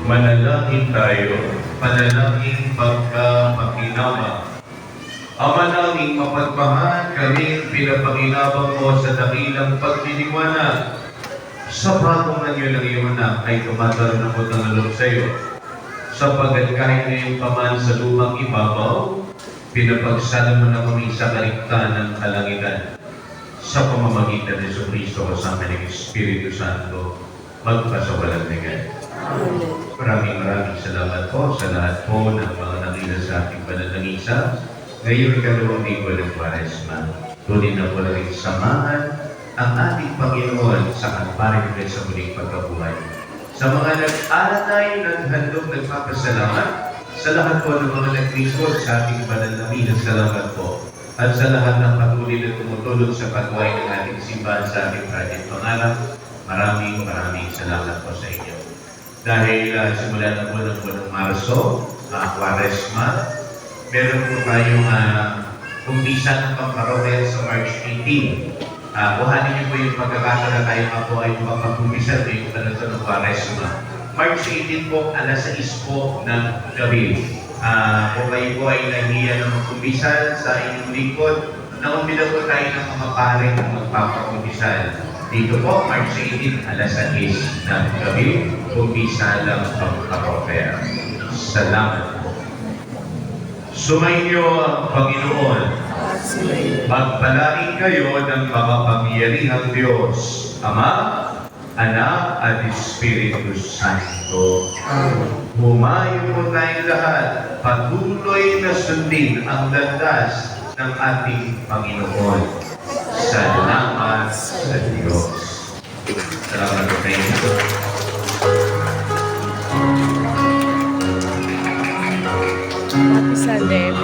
Manalangin tayo, panalangin pagkapakinama. Ama naming mapagmahal, kami pinapakinabang mo sa dakilang pagtitiwala. Sa patungan niyo ng iyong anak ay tumatalo ng utang loob sa iyo. Sapagat kahit ngayon pa man sa lumang ibabaw, pinapagsala mo na kami sa kaligtaan ng kalangitan. Sa pamamagitan ni Jesucristo kasama ng Espiritu Santo, magpasawalang ligay. Maraming salamat po sa lahat po ng mga nakila sa ating pananangisa. Ngayon kalawang linggo ng Quaresma, tuloy na po rin samahan ang ating Panginoon sa kaparin sa muling pagkabuhay. Sa mga nag-alatay, naghandog, nagpapasalamat, sa lahat po ng mga nag-resort sa ating pananangisa, salamat po. At sa lahat ng patuloy na tumutulong sa pagbuhay ng ating simbahan sa ating Project Pangarap, maraming salamat po sa inyo. Dahil simula na po ng buwan ng Marso, Quaresma, meron po tayong umpisa ng pagparokya sa March 18. Kuhanin niyo po yung pagkakataon na tayo nga po ay magpag-umpisa ngayong talaga ng Quaresma. March 18 po, alas 6 po ng gabi. Kung kayo po ay nahiya na mag-umpisal sa inyong lingkod, naumila po tayo ng mga paring magpapag-umpisal. Dito po, March 18, alas 6 ng gabi, umpisa lang ang parokya. Salamat po. Sumainyo ang Panginoon. Magpalain kayo ng makapangyarihang Diyos, Ama, Anak, at Espiritu Santo. Humayo po tayong lahat, patuloy na sundin ang landas ng ating Panginoon. Salamat sa Diyos. Salamat po kayo. Happy Sunday.